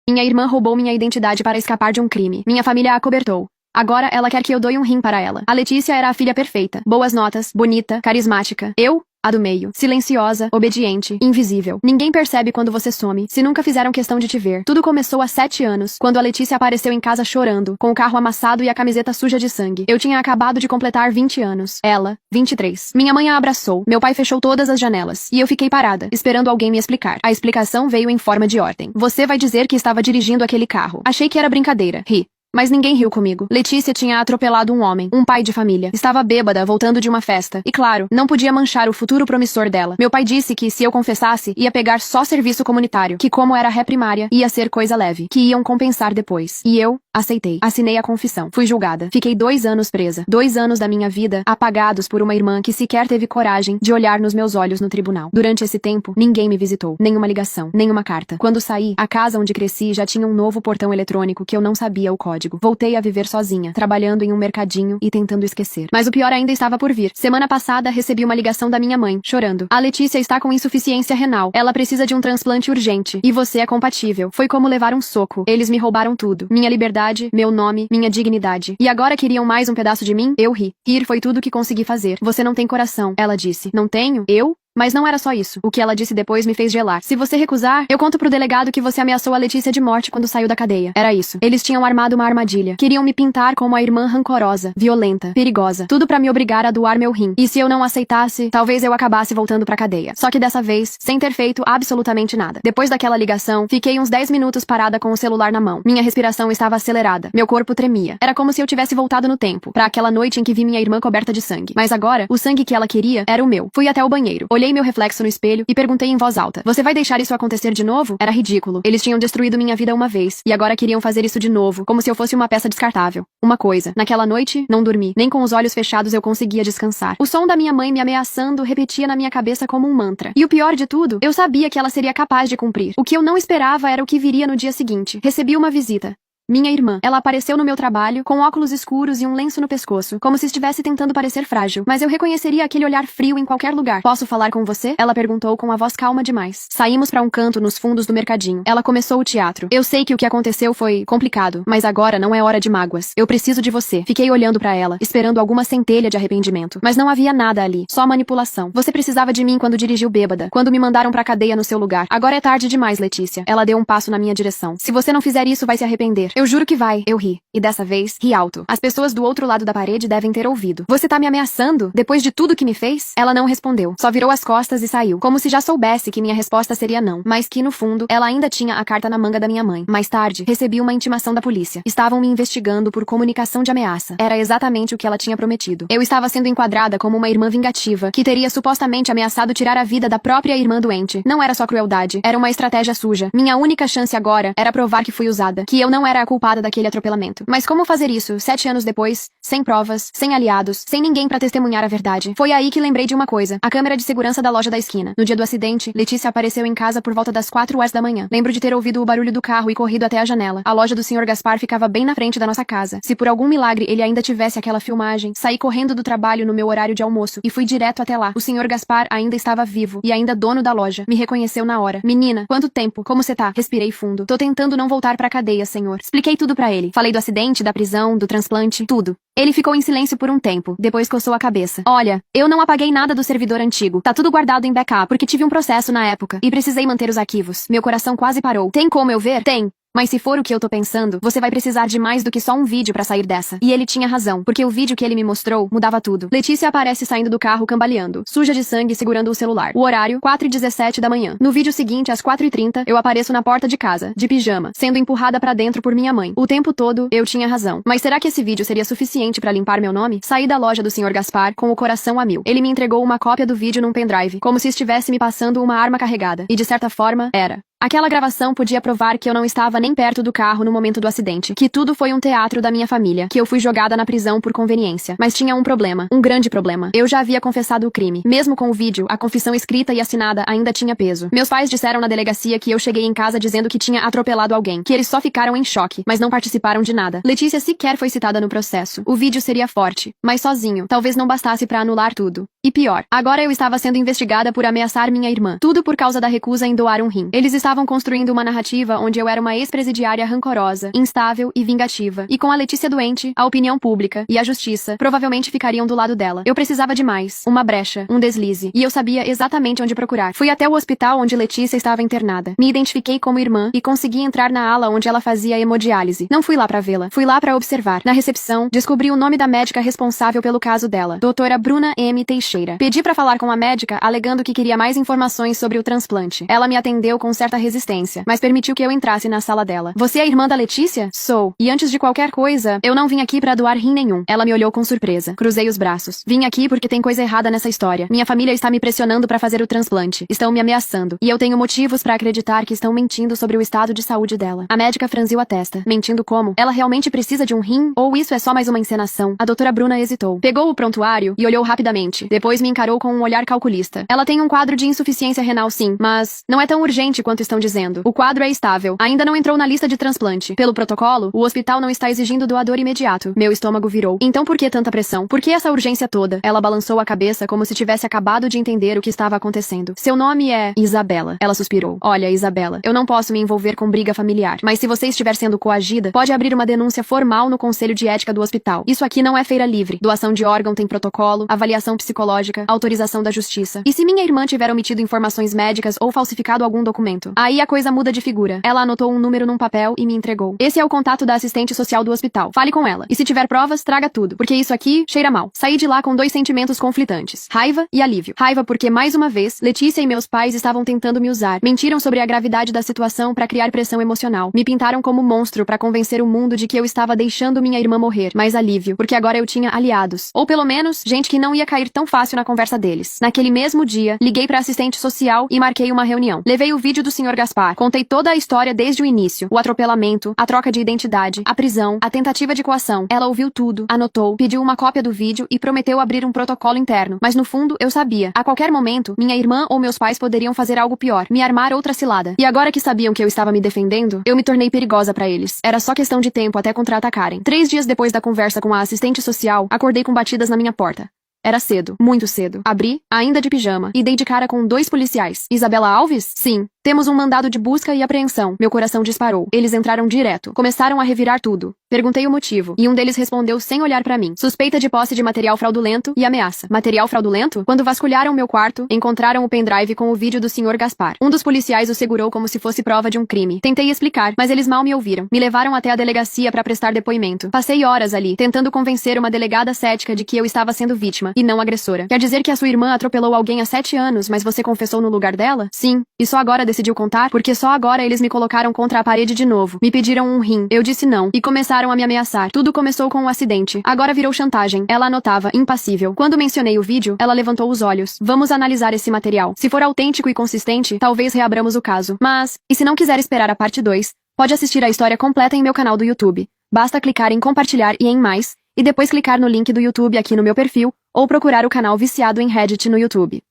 Minha irmã roubou minha identidade para escapar de um crime. Minha família a acobertou. Agora ela quer que eu doe um rim para ela. A Letícia era a filha perfeita. Boas notas, bonita, carismática. Eu? A do meio. Silenciosa, obediente, invisível. Ninguém percebe quando você some, se nunca fizeram questão de te ver. Tudo começou há 7 anos, quando a Letícia apareceu em casa chorando, com o carro amassado e a camiseta suja de sangue. Eu tinha acabado de completar 20 anos. Ela, 23. Minha mãe a abraçou. Meu pai fechou todas as janelas. E eu fiquei parada, esperando alguém me explicar. A explicação veio em forma de ordem. Você vai dizer que estava dirigindo aquele carro. Achei que era brincadeira. Ri. Mas ninguém riu comigo. Letícia tinha atropelado um homem, um pai de família. Estava bêbada, voltando de uma festa. E claro, não podia manchar o futuro promissor dela. Meu pai disse que, se eu confessasse, ia pegar só serviço comunitário. Que, como era ré primária, ia ser coisa leve. Que iam compensar depois. E eu aceitei. Assinei a confissão. Fui julgada. Fiquei 2 anos presa. 2 anos da minha vida apagados por uma irmã que sequer teve coragem de olhar nos meus olhos no tribunal. Durante esse tempo, ninguém me visitou. Nenhuma ligação. Nenhuma carta. Quando saí, a casa onde cresci já tinha um novo portão eletrônico que eu não sabia o código. Voltei a viver sozinha, trabalhando em um mercadinho e tentando esquecer. Mas o pior ainda estava por vir. Semana passada, recebi uma ligação da minha mãe, chorando. A Letícia está com insuficiência renal. Ela precisa de um transplante urgente. E você é compatível. Foi como levar um soco. Eles me roubaram tudo. Minha liberdade, meu nome, minha dignidade. E agora queriam mais um pedaço de mim? Eu ri. Rir foi tudo que consegui fazer. Você não tem coração, ela disse. Não tenho? Eu? Mas não era só isso. O que ela disse depois me fez gelar. Se você recusar, eu conto pro delegado que você ameaçou a Letícia de morte quando saiu da cadeia. Era isso. Eles tinham armado uma armadilha. Queriam me pintar como a irmã rancorosa, violenta, perigosa. Tudo pra me obrigar a doar meu rim. E se eu não aceitasse, talvez eu acabasse voltando pra cadeia. Só que dessa vez, sem ter feito absolutamente nada. Depois daquela ligação, fiquei uns 10 minutos parada com o celular na mão. Minha respiração estava acelerada. Meu corpo tremia. Era como se eu tivesse voltado no tempo, pra aquela noite em que vi minha irmã coberta de sangue. Mas agora, o sangue que ela queria era o meu. Fui até o banheiro. Olhei meu reflexo no espelho e perguntei em voz alta: você vai deixar isso acontecer de novo? Era ridículo. Eles tinham destruído minha vida uma vez, e agora queriam fazer isso de novo, como se eu fosse uma peça descartável. Uma coisa, naquela noite, não dormi. Nem com os olhos fechados eu conseguia descansar. O som da minha mãe me ameaçando repetia na minha cabeça como um mantra. E o pior de tudo, eu sabia que ela seria capaz de cumprir. O que eu não esperava era o que viria no dia seguinte. Recebi uma visita. Minha irmã. Ela apareceu no meu trabalho, com óculos escuros e um lenço no pescoço, como se estivesse tentando parecer frágil. Mas eu reconheceria aquele olhar frio em qualquer lugar. Posso falar com você? Ela perguntou com a voz calma demais. Saímos pra um canto nos fundos do mercadinho. Ela começou o teatro. Eu sei que o que aconteceu foi complicado, mas agora não é hora de mágoas. Eu preciso de você. Fiquei olhando pra ela, esperando alguma centelha de arrependimento. Mas não havia nada ali, só manipulação. Você precisava de mim quando dirigiu bêbada, quando me mandaram pra cadeia no seu lugar. Agora é tarde demais, Letícia. Ela deu um passo na minha direção. Se você não fizer isso, vai se arrepender. Eu juro que vai. Eu ri. E dessa vez, ri alto. As pessoas do outro lado da parede devem ter ouvido. Você tá me ameaçando? Depois de tudo que me fez? Ela não respondeu. Só virou as costas e saiu. Como se já soubesse que minha resposta seria não. Mas que, no fundo, ela ainda tinha a carta na manga da minha mãe. Mais tarde, recebi uma intimação da polícia. Estavam me investigando por comunicação de ameaça. Era exatamente o que ela tinha prometido. Eu estava sendo enquadrada como uma irmã vingativa, que teria supostamente ameaçado tirar a vida da própria irmã doente. Não era só crueldade. Era uma estratégia suja. Minha única chance agora era provar que fui usada. Que eu não era a culpada daquele atropelamento. Mas como fazer isso, 7 anos depois, sem provas, sem aliados, sem ninguém pra testemunhar a verdade? Foi aí que lembrei de uma coisa: a câmera de segurança da loja da esquina. No dia do acidente, Letícia apareceu em casa por volta das 4 horas da manhã. Lembro de ter ouvido o barulho do carro e corrido até a janela. A loja do Sr. Gaspar ficava bem na frente da nossa casa. Se por algum milagre ele ainda tivesse aquela filmagem, saí correndo do trabalho no meu horário de almoço e fui direto até lá. O Sr. Gaspar ainda estava vivo e ainda dono da loja. Me reconheceu na hora. Menina, quanto tempo? Como você tá? Respirei fundo. Tô tentando não voltar pra cadeia, senhor. Expliquei tudo pra ele. Falei do acidente, da prisão, do transplante, tudo. Ele ficou em silêncio por um tempo, depois coçou a cabeça. Olha, eu não apaguei nada do servidor antigo. Tá tudo guardado em backup, porque tive um processo na época, e precisei manter os arquivos. Meu coração quase parou. Tem como eu ver? Tem. Mas se for o que eu tô pensando, você vai precisar de mais do que só um vídeo pra sair dessa. E ele tinha razão, porque o vídeo que ele me mostrou mudava tudo. Letícia aparece saindo do carro cambaleando, suja de sangue segurando o celular. O horário, 4h17 da manhã. No vídeo seguinte, às 4h30, eu apareço na porta de casa, de pijama, sendo empurrada pra dentro por minha mãe. O tempo todo, eu tinha razão. Mas será que esse vídeo seria suficiente pra limpar meu nome? Saí da loja do Sr. Gaspar com o coração a mil. Ele me entregou uma cópia do vídeo num pendrive, como se estivesse me passando uma arma carregada. E de certa forma, era. Aquela gravação podia provar que eu não estava nem perto do carro no momento do acidente, que tudo foi um teatro da minha família, que eu fui jogada na prisão por conveniência. Mas tinha um problema, um grande problema. Eu já havia confessado o crime. Mesmo com o vídeo, a confissão escrita e assinada ainda tinha peso. Meus pais disseram na delegacia que eu cheguei em casa dizendo que tinha atropelado alguém, que eles só ficaram em choque, mas não participaram de nada. Letícia sequer foi citada no processo. O vídeo seria forte, mas sozinho, talvez não bastasse pra anular tudo. E pior, agora eu estava sendo investigada por ameaçar minha irmã. Tudo por causa da recusa em doar um rim. Eles estavam Estavam construindo uma narrativa onde eu era uma ex-presidiária rancorosa, instável e vingativa. E com a Letícia doente, a opinião pública e a justiça provavelmente ficariam do lado dela. Eu precisava de mais. Uma brecha, um deslize. E eu sabia exatamente onde procurar. Fui até o hospital onde Letícia estava internada. Me identifiquei como irmã e consegui entrar na ala onde ela fazia hemodiálise. Não fui lá pra vê-la. Fui lá pra observar. Na recepção, descobri o nome da médica responsável pelo caso dela, doutora Bruna M. Teixeira. Pedi pra falar com a médica, alegando que queria mais informações sobre o transplante. Ela me atendeu com certa resistência, mas permitiu que eu entrasse na sala dela. Você é a irmã da Letícia? Sou. E antes de qualquer coisa, eu não vim aqui pra doar rim nenhum. Ela me olhou com surpresa. Cruzei os braços. Vim aqui porque tem coisa errada nessa história. Minha família está me pressionando pra fazer o transplante. Estão me ameaçando. E eu tenho motivos pra acreditar que estão mentindo sobre o estado de saúde dela. A médica franziu a testa. Mentindo como? Ela realmente precisa de um rim? Ou isso é só mais uma encenação? A doutora Bruna hesitou. Pegou o prontuário e olhou rapidamente. Depois me encarou com um olhar calculista. Ela tem um quadro de insuficiência renal sim, mas não é tão urgente quanto estão dizendo. O quadro é estável. Ainda não entrou na lista de transplante. Pelo protocolo, o hospital não está exigindo doador imediato. Meu estômago virou. Então por que tanta pressão? Por que essa urgência toda? Ela balançou a cabeça como se tivesse acabado de entender o que estava acontecendo. Seu nome é Isabela. Ela suspirou. Olha, Isabela, eu não posso me envolver com briga familiar, mas se você estiver sendo coagida, pode abrir uma denúncia formal no Conselho de Ética do hospital. Isso aqui não é feira livre. Doação de órgão tem protocolo, avaliação psicológica, autorização da justiça. E se minha irmã tiver omitido informações médicas ou falsificado algum documento? Aí a coisa muda de figura. Ela anotou um número num papel e me entregou. Esse é o contato da assistente social do hospital. Fale com ela. E se tiver provas, traga tudo, porque isso aqui cheira mal. Saí de lá com dois sentimentos conflitantes: raiva e alívio. Raiva porque, mais uma vez, Letícia e meus pais estavam tentando me usar. Mentiram sobre a gravidade da situação pra criar pressão emocional. Me pintaram como monstro pra convencer o mundo de que eu estava deixando minha irmã morrer. Mas alívio, porque agora eu tinha aliados. Ou pelo menos, gente que não ia cair tão fácil na conversa deles. Naquele mesmo dia, liguei pra assistente social e marquei uma reunião. Levei o vídeo do Sr. Gaspar. Contei toda a história desde o início. O atropelamento, a troca de identidade, a prisão, a tentativa de coação. Ela ouviu tudo, anotou, pediu uma cópia do vídeo e prometeu abrir um protocolo interno. Mas no fundo, eu sabia. A qualquer momento, minha irmã ou meus pais poderiam fazer algo pior. Me armar outra cilada. E agora que sabiam que eu estava me defendendo, eu me tornei perigosa pra eles. Era só questão de tempo até contra-atacarem. 3 dias depois da conversa com a assistente social, acordei com batidas na minha porta. Era cedo, muito cedo. Abri, ainda de pijama, e dei de cara com 2 policiais. Isabela Alves? Sim. Temos um mandado de busca e apreensão. Meu coração disparou. Eles entraram direto. Começaram a revirar tudo. Perguntei o motivo, e um deles respondeu sem olhar pra mim. Suspeita de posse de material fraudulento e ameaça. Material fraudulento? Quando vasculharam meu quarto, encontraram o pendrive com o vídeo do Sr. Gaspar. Um dos policiais o segurou como se fosse prova de um crime. Tentei explicar, mas eles mal me ouviram. Me levaram até a delegacia pra prestar depoimento. Passei horas ali, tentando convencer uma delegada cética de que eu estava sendo vítima, e não agressora. Quer dizer que a sua irmã atropelou alguém há 7 anos, mas você confessou no lugar dela? Sim. E só agora decidiu contar? Porque só agora eles me colocaram contra a parede de novo. Me pediram um rim. Eu disse não. E começaram a me ameaçar. Tudo começou com um acidente. Agora virou chantagem. Ela anotava, impassível. Quando mencionei o vídeo, ela levantou os olhos. Vamos analisar esse material. Se for autêntico e consistente, talvez reabramos o caso. Mas, e se não quiser esperar a parte 2, pode assistir a história completa em meu canal do YouTube. Basta clicar em compartilhar e em mais, e depois clicar no link do YouTube aqui no meu perfil, ou procurar o canal Viciado em Reddit no YouTube.